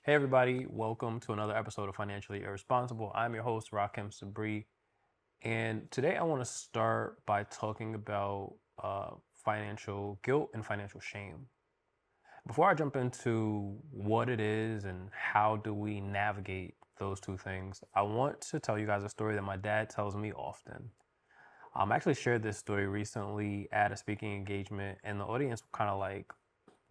Hey everybody, welcome to another episode of Financially Irresponsible. I'm your host, Rahkim Sabree, and today I want to start by talking about financial guilt and financial shame. Before I jump into what it is and how do we navigate those two things, I want to tell you guys a story that my dad tells me often. I actually shared this story recently at a speaking engagement, and the audience were kind of like,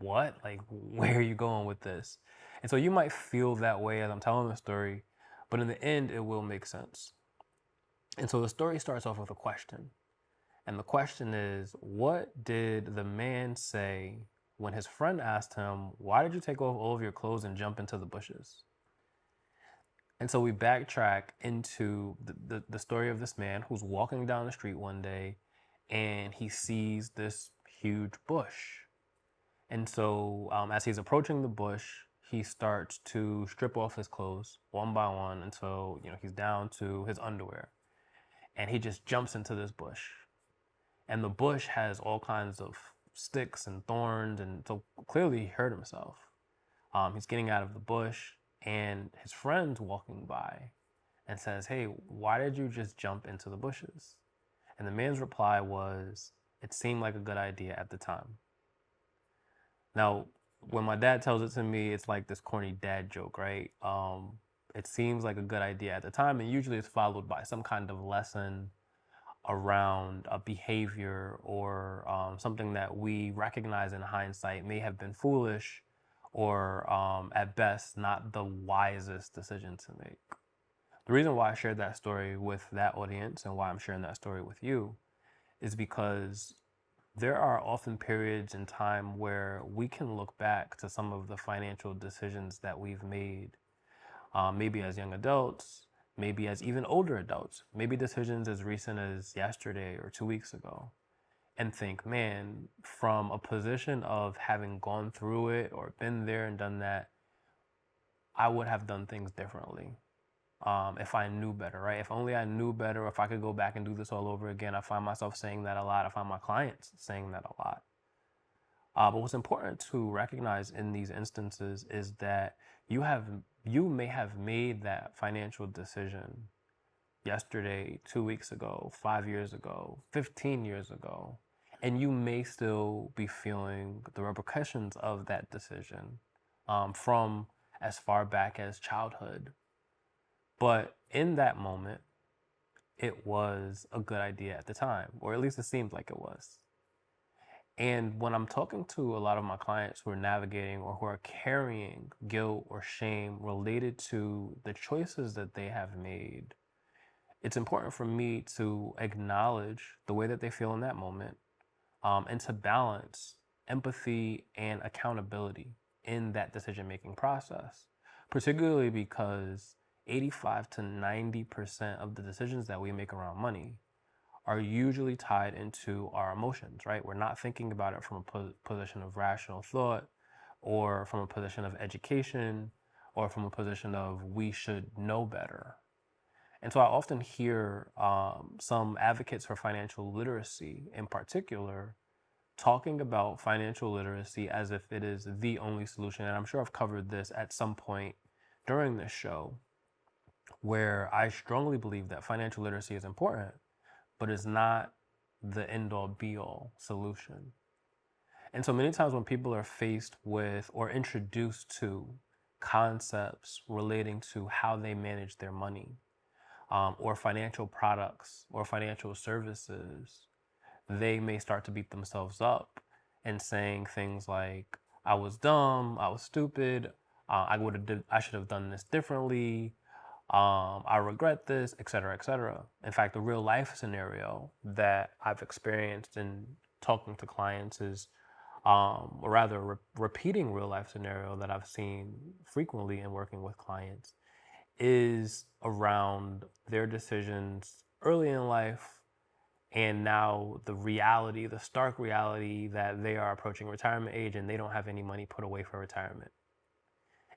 what? Like, where are you going with this? And so you might feel that way as I'm telling the story, but in the end, it will make sense. And so the story starts off with a question. And the question is, what did the man say when his friend asked him, why did you take off all of your clothes and jump into the bushes? And so we backtrack into the story of this man who's walking down the street one day and he sees this huge bush. And so as he's approaching the bush, he starts to strip off his clothes one by one until, he's down to his underwear. And he just jumps into this bush. And the bush has all kinds of sticks and thorns. And so clearly he hurt himself. He's getting out of the bush and his friend's walking by and says, hey, why did you just jump into the bushes? And the man's reply was, it seemed like a good idea at the time. Now, when my dad tells it to me, it's like this corny dad joke, right? It seems like a good idea at the time, and usually it's followed by some kind of lesson around a behavior or something that we recognize in hindsight may have been foolish or at best not the wisest decision to make. The reason why I shared that story with that audience and why I'm sharing that story with you is because there are often periods in time where we can look back to some of the financial decisions that we've made, maybe as young adults, maybe as even older adults, maybe decisions as recent as yesterday or 2 weeks ago, and think, man, from a position of having gone through it or been there and done that, I would have done things differently. If I knew better, right? If only I knew better, if I could go back and do this all over again. I find myself saying that a lot. I find my clients saying that a lot. But what's important to recognize in these instances is that you may have made that financial decision yesterday, 2 weeks ago, 5 years ago, 15 years ago, and you may still be feeling the repercussions of that decision from as far back as childhood. But in that moment, it was a good idea at the time, or at least it seemed like it was. And when I'm talking to a lot of my clients who are navigating or who are carrying guilt or shame related to the choices that they have made, it's important for me to acknowledge the way that they feel in that moment and to balance empathy and accountability in that decision-making process, particularly because 85 to 90% of the decisions that we make around money are usually tied into our emotions, right? We're not thinking about it from a position of rational thought or from a position of education or from a position of we should know better. And so I often hear some advocates for financial literacy in particular talking about financial literacy as if it is the only solution. And I'm sure I've covered this at some point during this show, where I strongly believe that financial literacy is important, but it's not the end-all be-all solution. And so many times when people are faced with or introduced to concepts relating to how they manage their money, or financial products or financial services, they may start to beat themselves up and saying things like, I was dumb, I was stupid, I should have done this differently, I regret this, etc., etc. In fact, the real life scenario that I've experienced in talking to clients is, or rather, repeating real life scenario that I've seen frequently in working with clients is around their decisions early in life and now the reality, the stark reality that they are approaching retirement age and they don't have any money put away for retirement.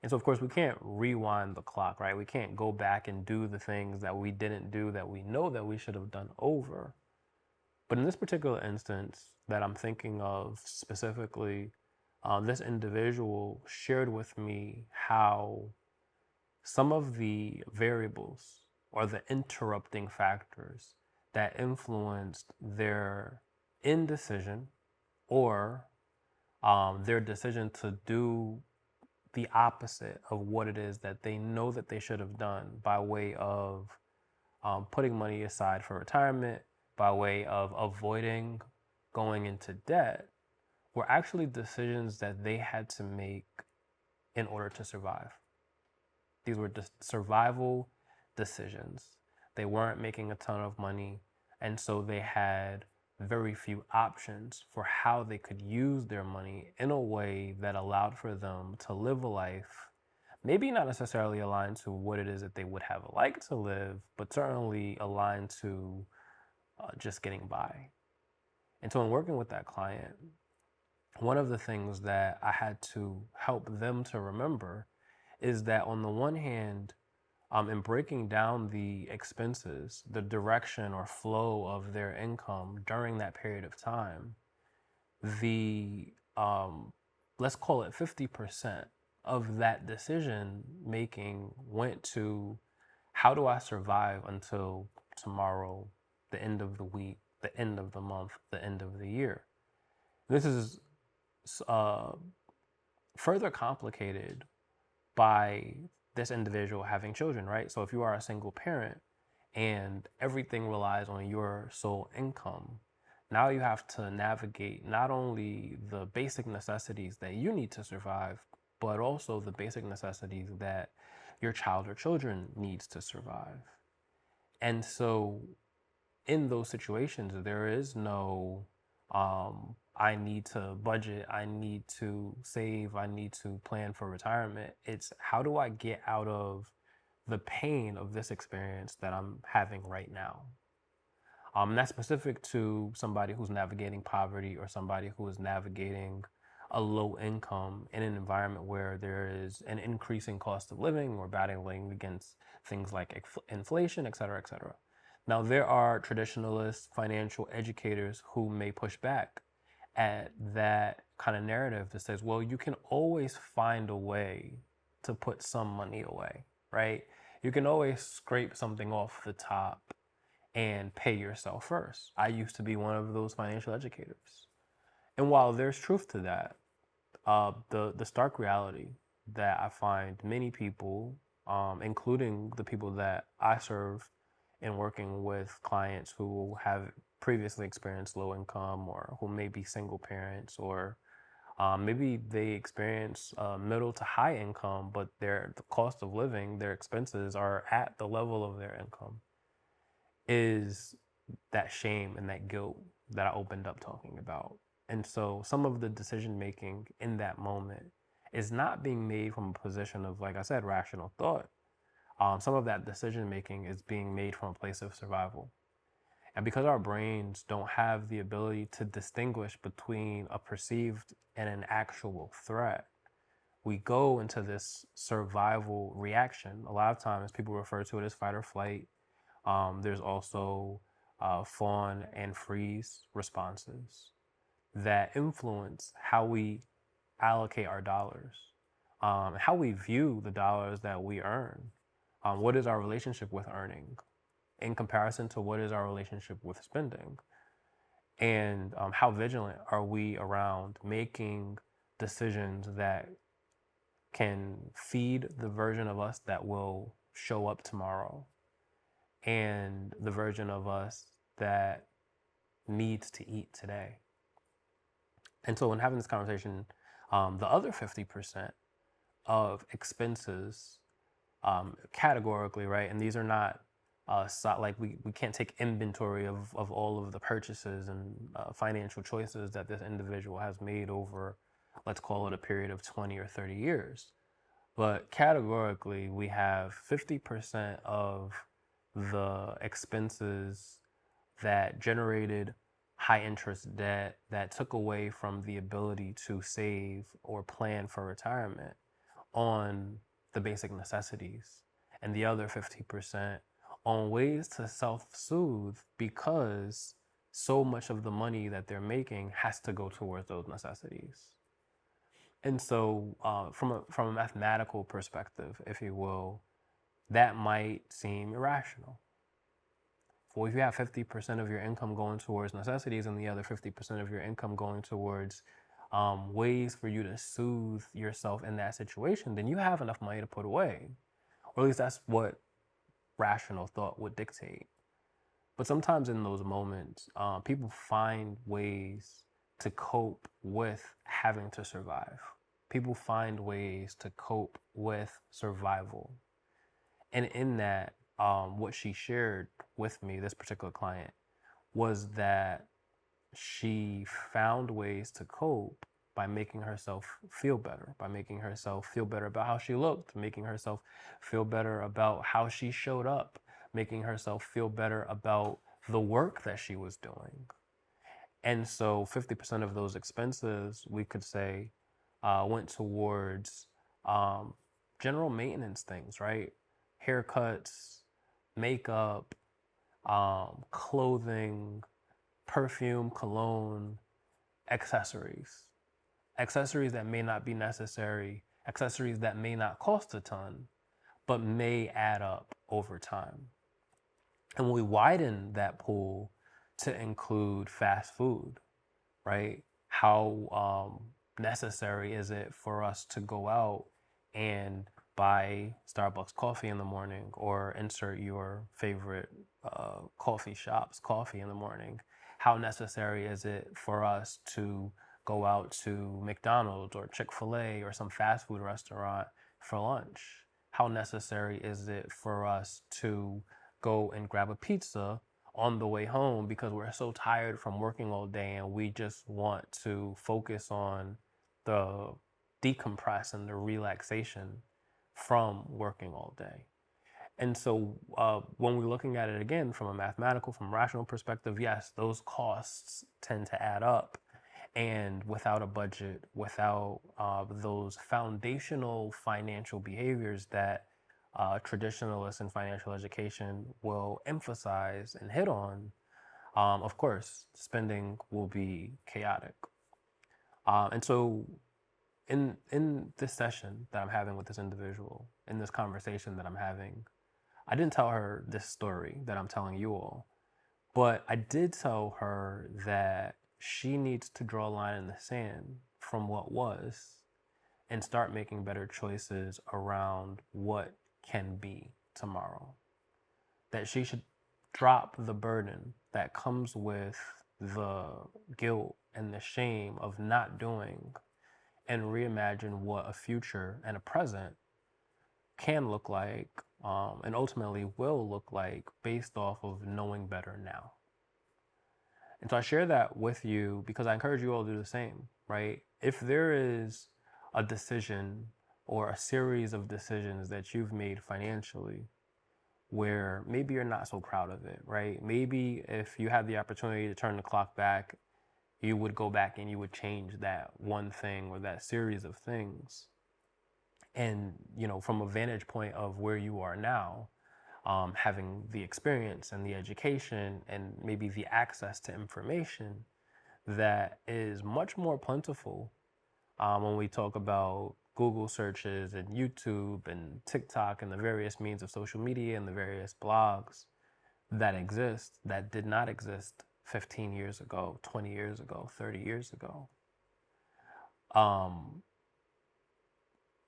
And so, of course, we can't rewind the clock, right? We can't go back and do the things that we didn't do that we know that we should have done over. But in this particular instance that I'm thinking of specifically, this individual shared with me how some of the variables or the interrupting factors that influenced their indecision or their decision to do the opposite of what it is that they know that they should have done by way of putting money aside for retirement, by way of avoiding going into debt, were actually decisions that they had to make in order to survive. These were just survival decisions. They weren't making a ton of money, and so they had very few options for how they could use their money in a way that allowed for them to live a life, maybe not necessarily aligned to what it is that they would have liked to live, but certainly aligned to just getting by. And so in working with that client, one of the things that I had to help them to remember is that on the one hand, in breaking down the expenses, the direction or flow of their income during that period of time, the let's call it 50% of that decision making went to how do I survive until tomorrow, the end of the week, the end of the month, the end of the year. This is further complicated by this individual having children, right? So if you are a single parent and everything relies on your sole income, now you have to navigate not only the basic necessities that you need to survive, but also the basic necessities that your child or children needs to survive. And so in those situations, there is no I need to budget, I need to save, I need to plan for retirement. It's how do I get out of the pain of this experience that I'm having right now? That's specific to somebody who's navigating poverty or somebody who is navigating a low income in an environment where there is an increasing cost of living or battling against things like inflation, et cetera, et cetera. Now, there are traditionalist financial educators who may push back at that kind of narrative that says, well, you can always find a way to put some money away, right? You can always scrape something off the top and pay yourself first. I used to be one of those financial educators. And while there's truth to that, the stark reality that I find many people, including the people that I serve in working with clients who have previously experienced low income or who may be single parents or maybe they experience middle to high income, but the cost of living, their expenses are at the level of their income, is that shame and that guilt that I opened up talking about. And so some of the decision making in that moment is not being made from a position of, like I said, rational thought. Some of that decision making is being made from a place of survival. And because our brains don't have the ability to distinguish between a perceived and an actual threat, we go into this survival reaction. A lot of times people refer to it as fight or flight. There's also fawn and freeze responses that influence how we allocate our dollars, how we view the dollars that we earn. What is our relationship with earning in comparison to what is our relationship with spending? And how vigilant are we around making decisions that can feed the version of us that will show up tomorrow and the version of us that needs to eat today? And so when having this conversation, the other 50% of expenses, categorically, right? And these are not like we can't take inventory of all of the purchases and financial choices that this individual has made over, let's call it a period of 20 or 30 years. But categorically, we have 50% of the expenses that generated high interest debt, that took away from the ability to save or plan for retirement on the basic necessities, and the other 50% on ways to self-soothe because so much of the money that they're making has to go towards those necessities. And so, from a mathematical perspective, if you will, that might seem irrational. Well, if you have 50% of your income going towards necessities and the other 50% of your income going towards ways for you to soothe yourself in that situation, then you have enough money to put away. Or at least that's what rational thought would dictate. But sometimes in those moments, people find ways to cope with having to survive. People find ways to cope with survival. And in that, what she shared with me, this particular client, was that she found ways to cope by making herself feel better, by making herself feel better about how she looked, making herself feel better about how she showed up, making herself feel better about the work that she was doing. And so 50% of those expenses, we could say, went towards general maintenance things, right? Haircuts, makeup, clothing, perfume, cologne, accessories. Accessories that may not be necessary, accessories that may not cost a ton, but may add up over time. And when we widen that pool to include fast food, right? How necessary is it for us to go out and buy Starbucks coffee in the morning, or insert your favorite coffee shop's coffee in the morning? How necessary is it for us to go out to McDonald's or Chick-fil-A or some fast food restaurant for lunch? How necessary is it for us to go and grab a pizza on the way home because we're so tired from working all day and we just want to focus on the decompress and the relaxation from working all day? And so when we're looking at it again from a mathematical, from a rational perspective, yes, those costs tend to add up. And without a budget, without those foundational financial behaviors that traditionalists in financial education will emphasize and hit on, of course, spending will be chaotic. And so in this session that I'm having with this individual, in this conversation that I'm having, I didn't tell her this story that I'm telling you all, but I did tell her that she needs to draw a line in the sand from what was and start making better choices around what can be tomorrow. That she should drop the burden that comes with the guilt and the shame of not doing, and reimagine what a future and a present can look like, and ultimately will look like, based off of knowing better now. And so I share that with you because I encourage you all to do the same, right? If there is a decision or a series of decisions that you've made financially where maybe you're not so proud of it, right? Maybe if you had the opportunity to turn the clock back, you would go back and you would change that one thing or that series of things. And, from a vantage point of where you are now, having the experience and the education and maybe the access to information that is much more plentiful when we talk about Google searches and YouTube and TikTok and the various means of social media and the various blogs that exist that did not exist 15 years ago, 20 years ago, 30 years ago.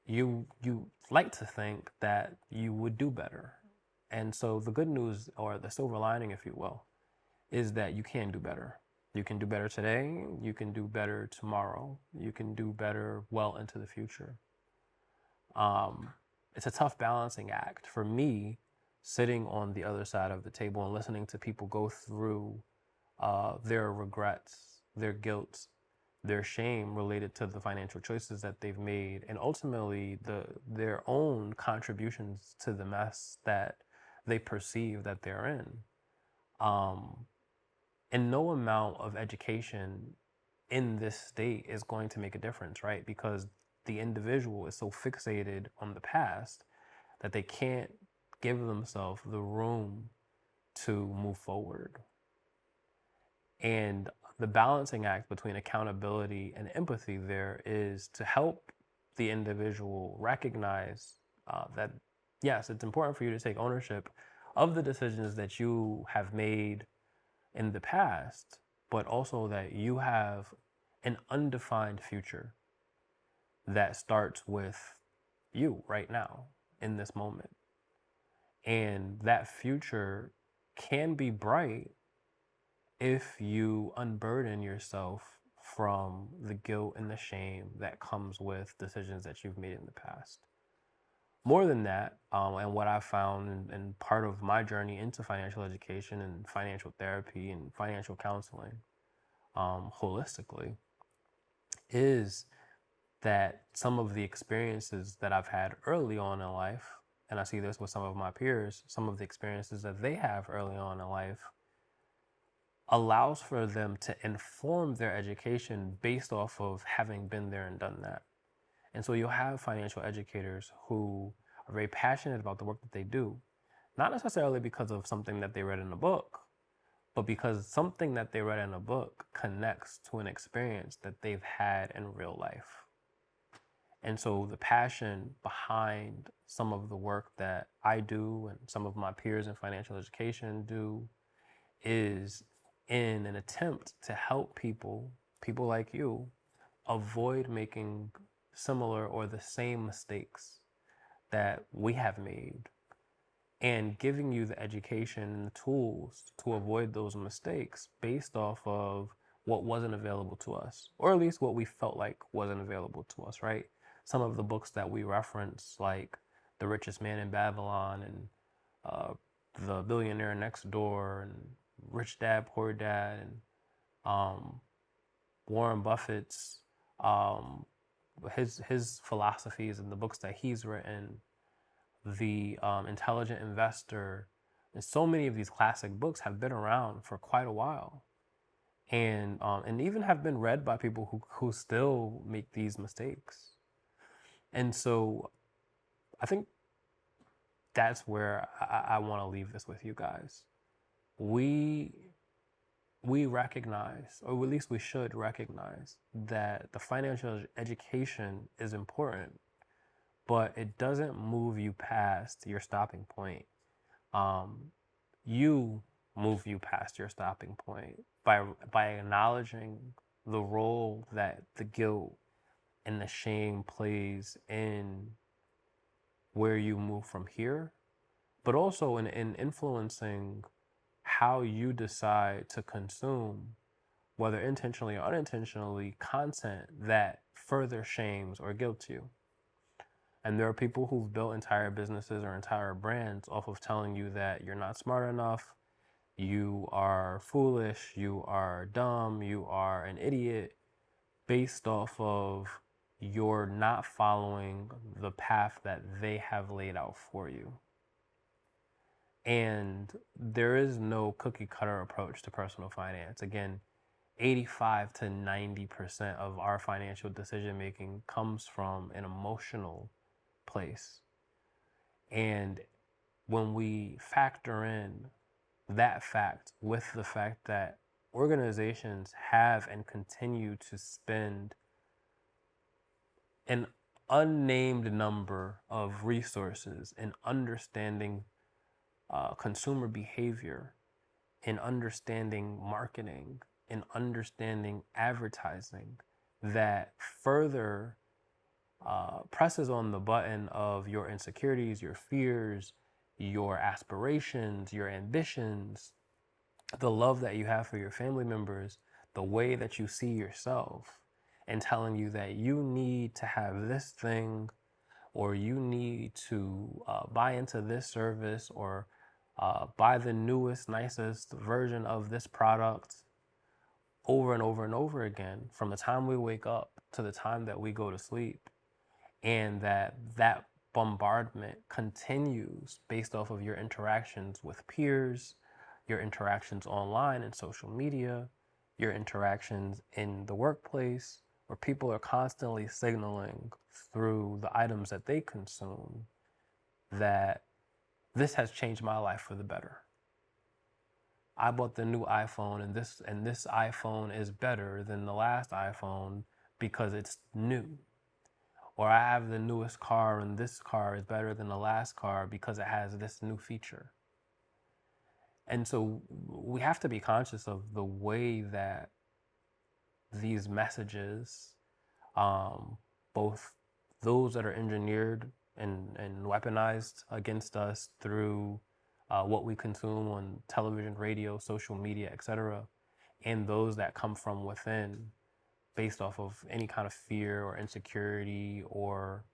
You like to think that you would do better. And so the good news, or the silver lining, if you will, is that you can do better. You can do better today. You can do better tomorrow. You can do better well into the future. It's a tough balancing act for me, sitting on the other side of the table and listening to people go through their regrets, their guilt, their shame related to the financial choices that they've made, and ultimately their own contributions to the mess that they perceive that they're in. And no amount of education in this state is going to make a difference, right? Because the individual is so fixated on the past that they can't give themselves the room to move forward. And the balancing act between accountability and empathy there is to help the individual recognize that, yes, it's important for you to take ownership of the decisions that you have made in the past, but also that you have an undefined future that starts with you right now in this moment. And that future can be bright if you unburden yourself from the guilt and the shame that comes with decisions that you've made in the past. More than that, and what I found and part of my journey into financial education and financial therapy and financial counseling holistically, is that some of the experiences that I've had early on in life, and I see this with some of my peers, some of the experiences that they have early on in life allows for them to inform their education based off of having been there and done that. And so you'll have financial educators who are very passionate about the work that they do, not necessarily because of something that they read in a book, but because something that they read in a book connects to an experience that they've had in real life. And so the passion behind some of the work that I do and some of my peers in financial education do is in an attempt to help people like you, avoid making similar or the same mistakes that we have made, and giving you the education and the tools to avoid those mistakes based off of what wasn't available to us, or at least what we felt like wasn't available to us, right? Some of the books that we reference, like The Richest Man in Babylon and The Billionaire Next Door and Rich Dad, Poor Dad, and Warren Buffett's his philosophies and the books that he's written, The Intelligent Investor, and so many of these classic books have been around for quite a while, and even have been read by people who still make these mistakes. And so I think that's where I want to leave this with you guys. We recognize, or at least we should recognize, that the financial education is important, but it doesn't move you past your stopping point. You move you past your stopping point by acknowledging the role that the guilt and the shame plays in where you move from here, but also in influencing how you decide to consume, whether intentionally or unintentionally, content that further shames or guilts you. And there are people who've built entire businesses or entire brands off of telling you that you're not smart enough, you are foolish, you are dumb, you are an idiot, based off of you're not following the path that they have laid out for you. And there is no cookie cutter approach to personal finance. Again, 85 to 90% of our financial decision making comes from an emotional place. And when we factor in that fact with the fact that organizations have and continue to spend an unnamed number of resources in understanding consumer behavior, in understanding marketing, in understanding advertising, that further presses on the button of your insecurities, your fears, your aspirations, your ambitions, the love that you have for your family members, the way that you see yourself, and telling you that you need to have this thing, or you need to buy into this service, or buy the newest, nicest version of this product over and over and over again from the time we wake up to the time that we go to sleep. And that bombardment continues based off of your interactions with peers, your interactions online and social media, your interactions in the workplace, where people are constantly signaling through the items that they consume that this has changed my life for the better. I bought the new iPhone, and this iPhone is better than the last iPhone because it's new. Or I have the newest car, and this car is better than the last car because it has this new feature. And so we have to be conscious of the way that these messages, both those that are engineered and weaponized against us through what we consume on television, radio, social media, etc., and those that come from within based off of any kind of fear or insecurity or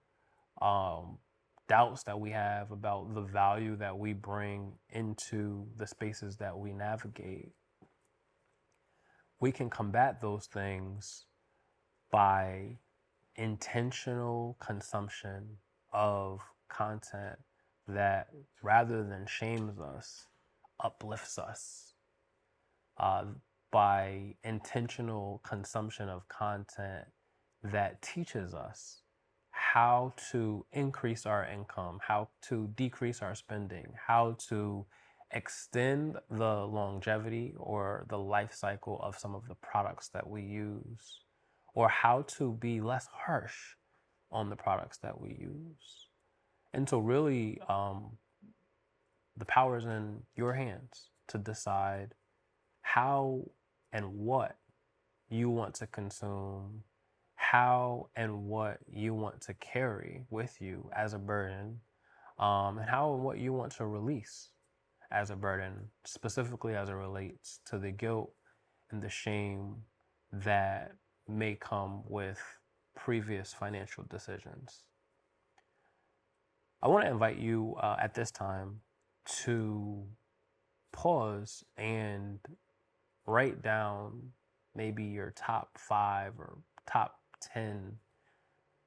doubts that we have about the value that we bring into the spaces that we navigate. We can combat those things by intentional consumption of content that, rather than shames us, uplifts us. By intentional consumption of content that teaches us how to increase our income, how to decrease our spending, how to extend the longevity or the life cycle of some of the products that we use, or how to be less harsh on the products that we use. And so really, the power is in your hands to decide how and what you want to consume, how and what you want to carry with you as a burden, and how and what you want to release as a burden, specifically as it relates to the guilt and the shame that may come with previous financial decisions. I want to invite you at this time to pause and write down maybe your top 5 or top 10.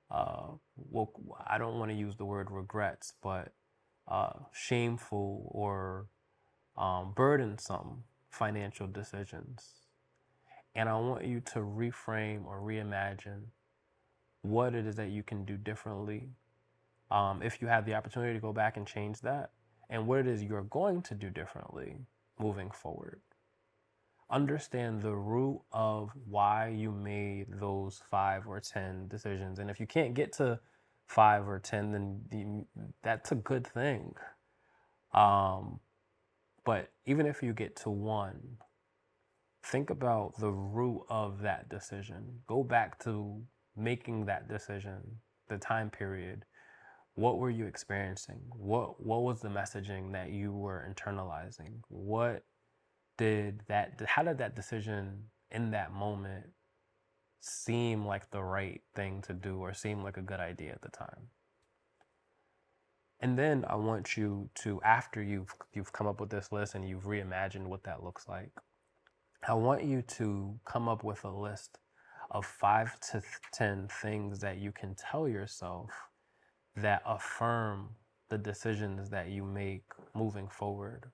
Well, I don't want to use the word regrets, but shameful or burdensome financial decisions. And I want you to reframe or reimagine what it is that you can do differently, if you have the opportunity to go back and change that, and what it is you're going to do differently moving forward. Understand the root of why you made those 5 or 10 decisions. And if you can't get to 5 or 10, then that's a good thing. But even if you get to 1, think about the root of that decision. Go back to making that decision, the time period. What were you experiencing? What was the messaging that you were internalizing? How did that decision in that moment seem like the right thing to do or seem like a good idea at the time? And then I want you to, after you've come up with this list and you've reimagined what that looks like, I want you to come up with a list of 5 to 10 things that you can tell yourself that affirm the decisions that you make moving forward,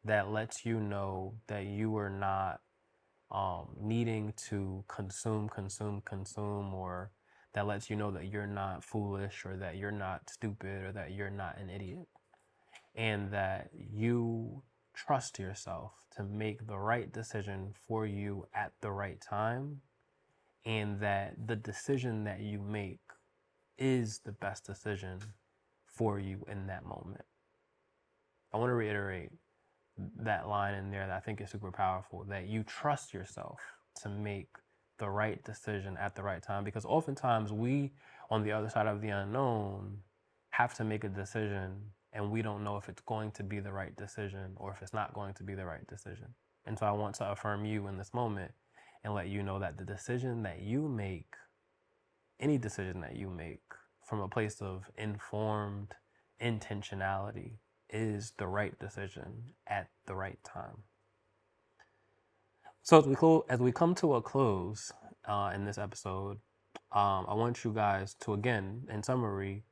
that lets you know that you are not needing to consume, or that lets you know that you're not foolish or that you're not stupid or that you're not an idiot, and that you trust yourself to make the right decision for you at the right time, and that the decision that you make is the best decision for you in that moment. I want to reiterate that line in there that I think is super powerful, that you trust yourself to make the right decision at the right time, because oftentimes we, on the other side of the unknown, have to make a decision and we don't know if it's going to be the right decision or if it's not going to be the right decision. And so I want to affirm you in this moment and let you know that the decision that you make, any decision that you make from a place of informed intentionality, is the right decision at the right time. So as we come to a close in this episode, I want you guys to, again, in summary,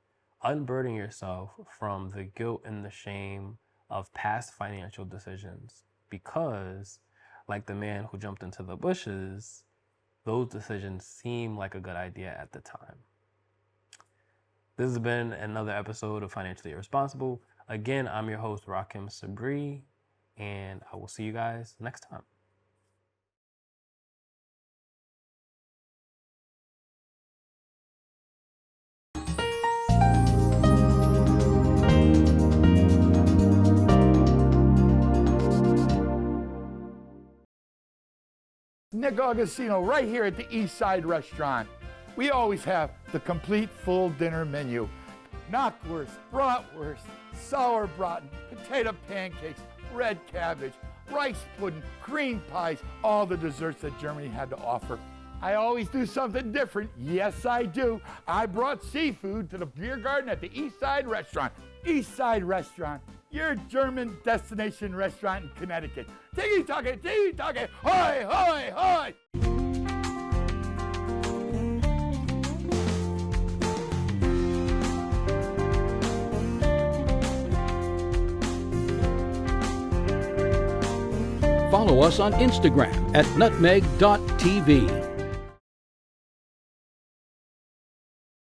unburden yourself from the guilt and the shame of past financial decisions, because, like the man who jumped into the bushes, those decisions seem like a good idea at the time. This has been another episode of Financially Irresponsible. Again, I'm your host, Rahkim Sabree, and I will see you guys next time. Nick Augustino right here at the East Side Restaurant. We always have the complete full dinner menu. Knockwurst, bratwurst, sauerbraten, potato pancakes, red cabbage, rice pudding, cream pies, all the desserts that Germany had to offer. I always do something different. Yes, I do. I brought seafood to the beer garden at the East Side Restaurant. East Side Restaurant, your German destination restaurant in Connecticut. Tiki-taka, tiki-taka, hoi, hoi, hoi! Follow us on Instagram at nutmeg.tv.